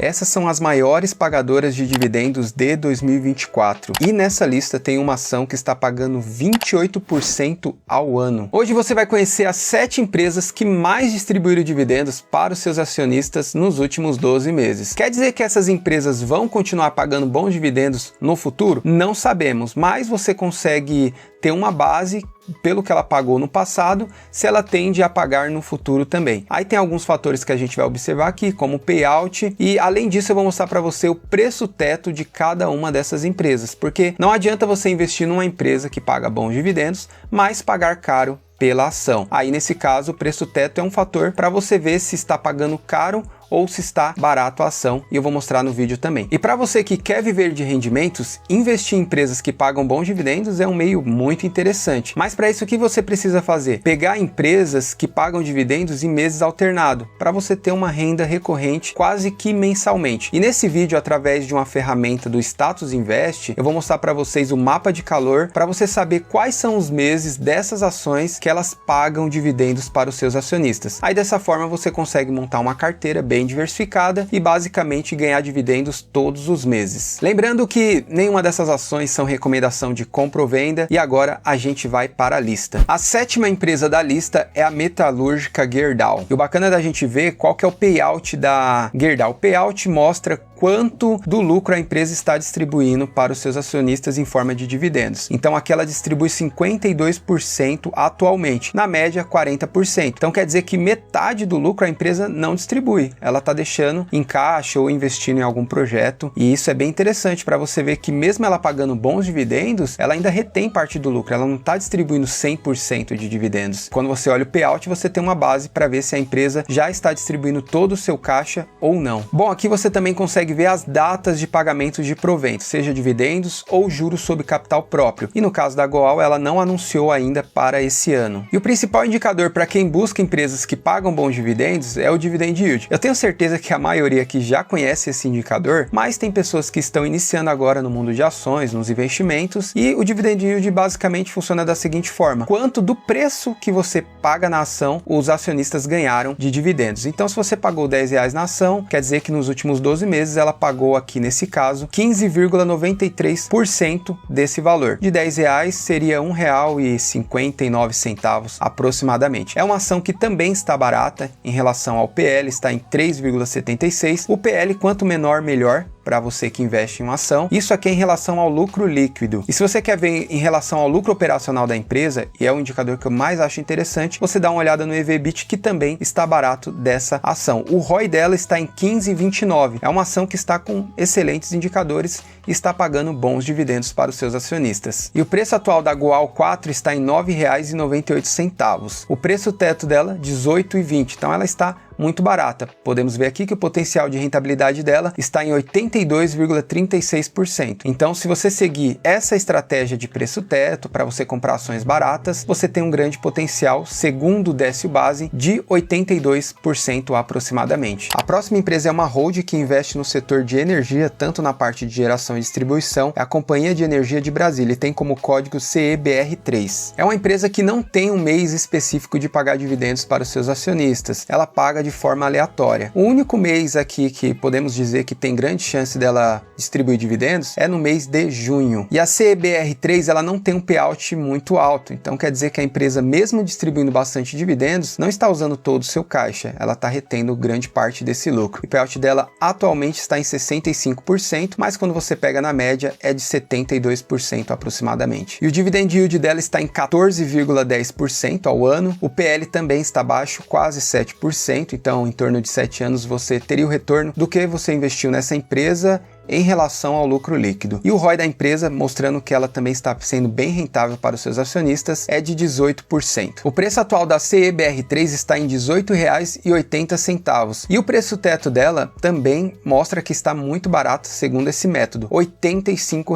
Essas são as maiores pagadoras de dividendos de 2024. E nessa lista tem uma ação que está pagando 28% ao ano. Hoje você vai conhecer as 7 empresas que mais distribuíram dividendos para os seus acionistas nos últimos 12 meses. Quer dizer que essas empresas vão continuar pagando bons dividendos no futuro? Não sabemos, mas você consegue ter uma base pelo que ela pagou no passado, se ela tende a pagar no futuro também. Aí tem alguns fatores que a gente vai observar aqui, como o payout, e além disso eu vou mostrar para você o preço teto de cada uma dessas empresas, porque não adianta você investir numa empresa que paga bons dividendos, mas pagar caro pela ação. Aí nesse caso o preço teto é um fator para você ver se está pagando caro ou se está barato a ação, e eu vou mostrar no vídeo também. E para você que quer viver de rendimentos, investir em empresas que pagam bons dividendos é um meio muito interessante. Mas para isso o que você precisa fazer? Pegar empresas que pagam dividendos em meses alternados, para você ter uma renda recorrente quase que mensalmente. E nesse vídeo, através de uma ferramenta do Status Invest, eu vou mostrar para vocês o mapa de calor para você saber quais são os meses dessas ações que elas pagam dividendos para os seus acionistas. Aí dessa forma você consegue montar uma carteira bem diversificada e basicamente ganhar dividendos todos os meses. Lembrando que nenhuma dessas ações são recomendação de compra ou venda, e agora a gente vai para a lista. A 7ª empresa da lista é a metalúrgica Gerdau. E o bacana da gente ver qual que é o payout da Gerdau. O payout mostra quanto do lucro a empresa está distribuindo para os seus acionistas em forma de dividendos. Então aqui ela distribui 52% atualmente, na média 40%. Então quer dizer que metade do lucro a empresa não distribui, ela está deixando em caixa ou investindo em algum projeto, e isso é bem interessante para você ver que mesmo ela pagando bons dividendos, ela ainda retém parte do lucro, ela não está distribuindo 100% de dividendos. Quando você olha o payout, você tem uma base para ver se a empresa já está distribuindo todo o seu caixa ou não. Bom, aqui você também consegue ver as datas de pagamento de provento, seja dividendos ou juros sobre capital próprio. E no caso da Goal, ela não anunciou ainda para esse ano. E o principal indicador para quem busca empresas que pagam bons dividendos é o dividend yield. Eu tenho certeza que a maioria aqui já conhece esse indicador, mas tem pessoas que estão iniciando agora no mundo de ações, nos investimentos, e o dividend yield basicamente funciona da seguinte forma: quanto do preço que você paga na ação os acionistas ganharam de dividendos. Então se você pagou R$10 na ação, quer dizer que nos últimos 12 meses ela pagou aqui nesse caso 15,93% desse valor. De R$10 seria R$1,59 aproximadamente. É uma ação que também está barata em relação ao PL, está em 3,76. O PL, quanto menor, melhor para você que investe em uma ação. Isso aqui é em relação ao lucro líquido. E se você quer ver em relação ao lucro operacional da empresa, e é o indicador que eu mais acho interessante, você dá uma olhada no EV/EBITDA, que também está barato dessa ação. O ROI dela está em 15,29. É uma ação que está com excelentes indicadores e está pagando bons dividendos para os seus acionistas. E o preço atual da Goal 4 está em R$ 9,98. O preço teto dela, R$ 18,20. Então ela está muito barata. Podemos ver aqui que o potencial de rentabilidade dela está em 82,36%. Então, se você seguir essa estratégia de preço teto para você comprar ações baratas, você tem um grande potencial, segundo o Décio Base, de 82% aproximadamente. A próxima empresa é uma hold que investe no setor de energia, tanto na parte de geração e distribuição, é a Companhia de Energia de Brasília, e tem como código CEBR3. É uma empresa que não tem um mês específico de pagar dividendos para os seus acionistas. Ela paga de forma aleatória. O único mês aqui que podemos dizer que tem grande chance dela distribuir dividendos é no mês de junho. E a CEBR3 ela não tem um payout muito alto, então quer dizer que a empresa, mesmo distribuindo bastante dividendos, não está usando todo o seu caixa, ela está retendo grande parte desse lucro. O payout dela atualmente está em 65%, mas quando você pega na média é de 72% aproximadamente. E o dividend yield dela está em 14,10% ao ano. O PL também está baixo, quase 7%, então em torno de 7 anos você teria o retorno do que você investiu nessa empresa em relação ao lucro líquido. E o ROI da empresa, mostrando que ela também está sendo bem rentável para os seus acionistas, é de 18%. O preço atual da CEBR3 está em R$ 18,80 e o preço teto dela também mostra que está muito barato segundo esse método, R$ 85.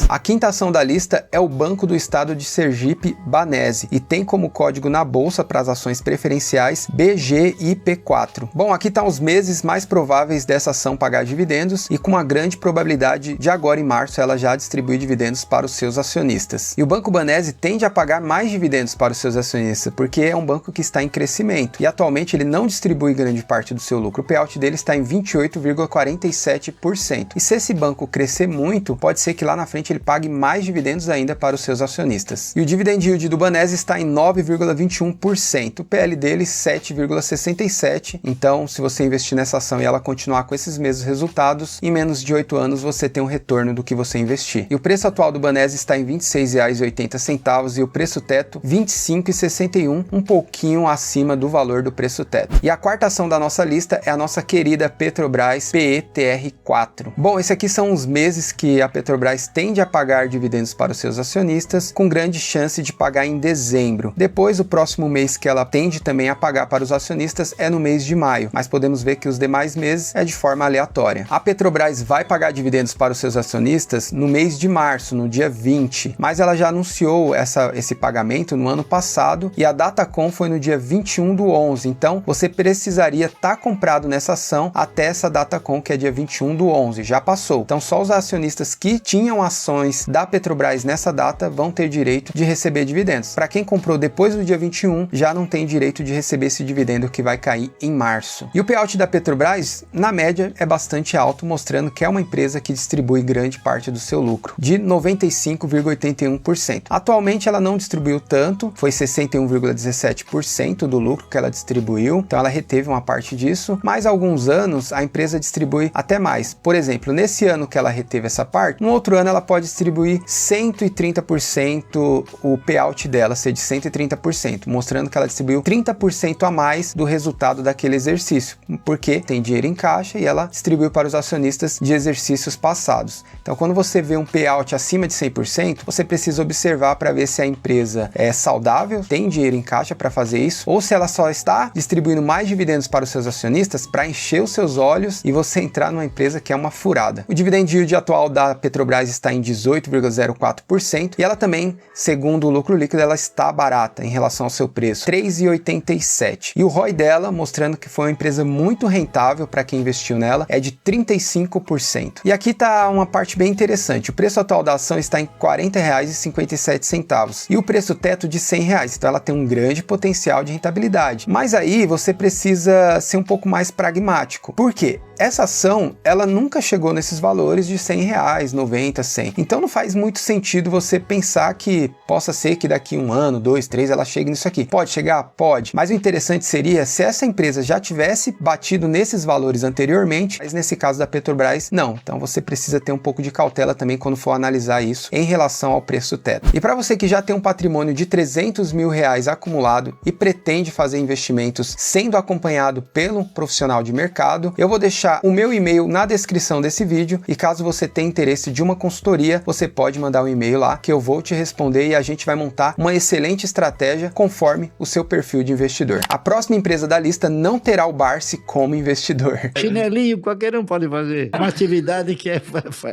A quinta ação da lista é o Banco do Estado de Sergipe, Banese, e tem como código na bolsa para as ações preferenciais BGIP4. Bom, aqui estão os meses mais prováveis dessa ação pagar dividendos, e com uma grande grande probabilidade de agora em março ela já distribuir dividendos para os seus acionistas. E o Banco Banese tende a pagar mais dividendos para os seus acionistas, porque é um banco que está em crescimento e atualmente ele não distribui grande parte do seu lucro. O payout dele está em 28,47%. E se esse banco crescer muito, pode ser que lá na frente ele pague mais dividendos ainda para os seus acionistas. E o dividend yield do Banese está em 9,21%. O PL dele 7,67%. Então, se você investir nessa ação e ela continuar com esses mesmos resultados, em menos de 8 anos você tem um retorno do que você investir. E o preço atual do Banese está em R$ 26,80 e o preço teto R$ 25,61, um pouquinho acima do valor do preço teto. E a quarta ação da nossa lista é a nossa querida Petrobras PETR4. Bom, esses aqui são os meses que a Petrobras tende a pagar dividendos para os seus acionistas, com grande chance de pagar em dezembro. Depois, o próximo mês que ela tende também a pagar para os acionistas é no mês de maio, mas podemos ver que os demais meses é de forma aleatória. A Petrobras vai pagar dividendos para os seus acionistas no mês de março, no dia 20, mas ela já anunciou esse pagamento no ano passado e a Datacom foi no dia 21/11, então você precisaria estar comprado nessa ação até essa Datacom, que é dia 21/11, já passou. Então só os acionistas que tinham ações da Petrobras nessa data vão ter direito de receber dividendos. Para quem comprou depois do dia 21, já não tem direito de receber esse dividendo que vai cair em março. E o payout da Petrobras, na média, é bastante alto, mostrando que é uma empresa que distribui grande parte do seu lucro, de 95,81%. Atualmente ela não distribuiu tanto, foi 61,17% do lucro que ela distribuiu, então ela reteve uma parte disso, mas há alguns anos a empresa distribui até mais. Por exemplo, nesse ano que ela reteve essa parte, no outro ano ela pode distribuir 130%, o payout dela ser de 130%, mostrando que ela distribuiu 30% a mais do resultado daquele exercício, porque tem dinheiro em caixa e ela distribuiu para os acionistas de exercícios passados. Então, quando você vê um payout acima de 100%, você precisa observar para ver se a empresa é saudável, tem dinheiro em caixa para fazer isso, ou se ela só está distribuindo mais dividendos para os seus acionistas para encher os seus olhos e você entrar numa empresa que é uma furada. O dividend yield atual da Petrobras está em 18,04% e ela também, segundo o lucro líquido, ela está barata em relação ao seu preço, 3,87. E o ROI dela, mostrando que foi uma empresa muito rentável para quem investiu nela, é de 35%. E aqui está uma parte bem interessante. O preço atual da ação está em R$ 40,57 e o preço teto de R$ 100. Então ela tem um grande potencial de rentabilidade. Mas aí você precisa ser um pouco mais pragmático. Por quê? Essa ação, ela nunca chegou nesses valores de R$ 100, 90, 100. Então não faz muito sentido você pensar que possa ser que daqui 1 ano, 2, 3, ela chegue nisso aqui. Pode chegar? Pode. Mas o interessante seria se essa empresa já tivesse batido nesses valores anteriormente, mas nesse caso da Petrobras, não. Então você precisa ter um pouco de cautela também quando for analisar isso em relação ao preço teto. E para você que já tem um patrimônio de R$300 mil acumulado e pretende fazer investimentos sendo acompanhado pelo profissional de mercado, eu vou deixar o meu e-mail na descrição desse vídeo e caso você tenha interesse de uma consultoria, você pode mandar um e-mail lá que eu vou te responder e a gente vai montar uma excelente estratégia conforme o seu perfil de investidor. A próxima empresa da lista não terá o Barsi como investidor. Chinelinho qualquer um pode fazer. Uma atividade que é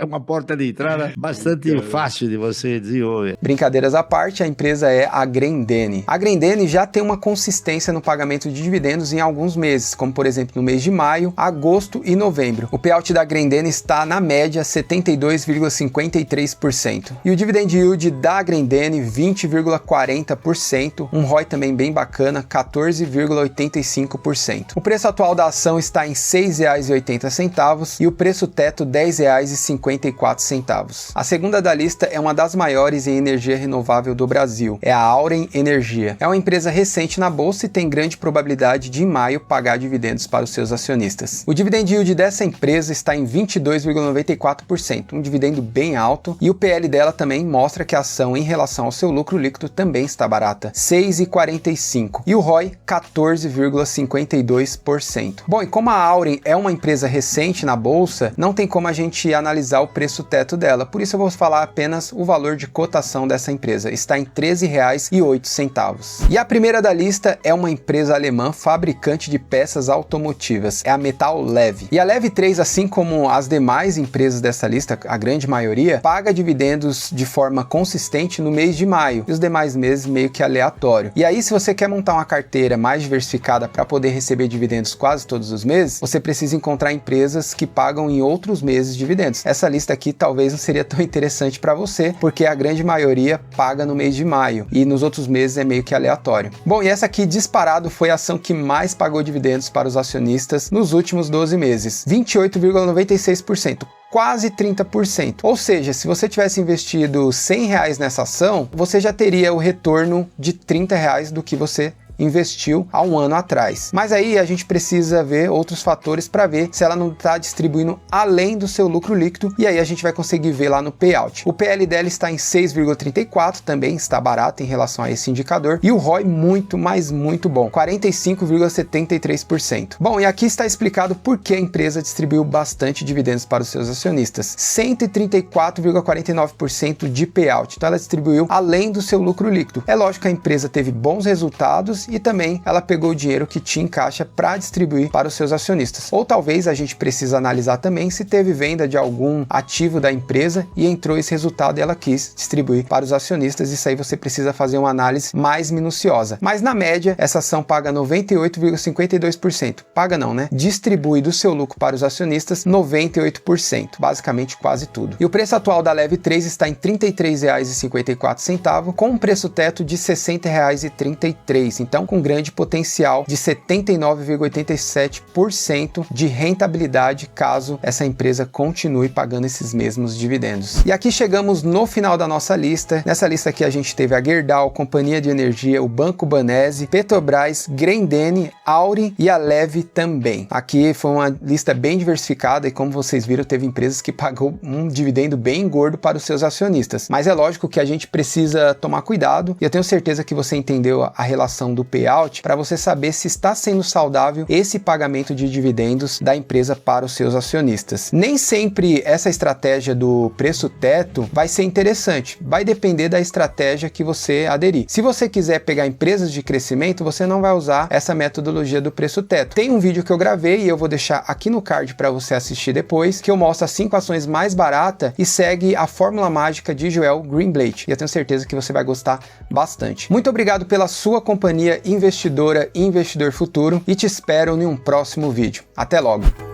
uma porta de entrada bastante fácil de você desenvolver. Brincadeiras à parte, a empresa é a Grendene. A Grendene já tem uma consistência no pagamento de dividendos em alguns meses, como por exemplo no mês de maio, agosto e novembro. O payout da Grendene está na média 72,53%. E o dividend yield da Grendene 20,40%, um ROI também bem bacana, 14,85%. O preço atual da ação está em R$ 6,80 e o preço teto R$ 10,54. A segunda da lista é uma das maiores em energia renovável do Brasil, é a Auren Energia. É uma empresa recente na bolsa e tem grande probabilidade de em maio pagar dividendos para os seus acionistas. O dividend yield dessa empresa está em 22,94%, um dividendo bem alto, e o PL dela também mostra que a ação em relação ao seu lucro líquido também está barata, 6,45, e o ROI 14,52%. Bom, e como a Auren é uma empresa recente na bolsa, não tem como a gente analisar o preço teto dela, por isso eu vou falar apenas o valor de cotação dessa empresa, está em R$ 13,08. E a primeira da lista é uma empresa alemã fabricante de peças automotivas, é a Metal Leve. E a Leve 3, assim como as demais empresas dessa lista, a grande maioria, paga dividendos de forma consistente no mês de maio, e os demais meses meio que aleatório. E aí, se você quer montar uma carteira mais diversificada para poder receber dividendos quase todos os meses, você precisa encontrar empresas que pagam em outros meses de dividendos. Essa lista aqui talvez não seria tão interessante para você, porque a grande maioria paga no mês de maio e nos outros meses é meio que aleatório. Bom, e essa aqui disparado foi a ação que mais pagou dividendos para os acionistas nos últimos 12 meses, 28,96%. Quase 30%. Ou seja, se você tivesse investido R$100 nessa ação, você já teria o retorno de R$30 do que você investiu há um ano atrás. Mas aí a gente precisa ver outros fatores para ver se ela não está distribuindo além do seu lucro líquido, e aí a gente vai conseguir ver lá no payout. O PL dela está em 6,34, também está barato em relação a esse indicador, e o ROI muito, mas muito bom, 45,73%. Bom, e aqui está explicado por que a empresa distribuiu bastante dividendos para os seus acionistas, 134,49% de payout, então ela distribuiu além do seu lucro líquido. É lógico que a empresa teve bons resultados e também ela pegou o dinheiro que tinha em caixa para distribuir para os seus acionistas. Ou talvez a gente precisa analisar também se teve venda de algum ativo da empresa e entrou esse resultado e ela quis distribuir para os acionistas. Isso aí você precisa fazer uma análise mais minuciosa. Mas na média, essa ação paga 98,52%. Paga não, né? Distribui do seu lucro para os acionistas 98%, basicamente quase tudo. E o preço atual da Leve 3 está em R$ 33,54, com um preço teto de R$ 60,33. Então, com grande potencial de 79,87% de rentabilidade caso essa empresa continue pagando esses mesmos dividendos. E aqui chegamos no final da nossa lista. Nessa lista aqui a gente teve a Gerdau, Companhia de Energia, o Banco Banese, Petrobras, Grendene, Auren e a Leve também. Aqui foi uma lista bem diversificada e, como vocês viram, teve empresas que pagou um dividendo bem gordo para os seus acionistas. Mas é lógico que a gente precisa tomar cuidado, e eu tenho certeza que você entendeu a relação do payout para você saber se está sendo saudável esse pagamento de dividendos da empresa para os seus acionistas. Nem sempre essa estratégia do preço teto vai ser interessante, vai depender da estratégia que você aderir. Se você quiser pegar empresas de crescimento, você não vai usar essa metodologia do preço teto. Tem um vídeo que eu gravei e eu vou deixar aqui no card para você assistir depois, que eu mostro as 5 ações mais baratas e segue a fórmula mágica de Joel Greenblatt, e eu tenho certeza que você vai gostar bastante. Muito obrigado pela sua companhia, investidora e investidor futuro, e te espero em um próximo vídeo. Até logo!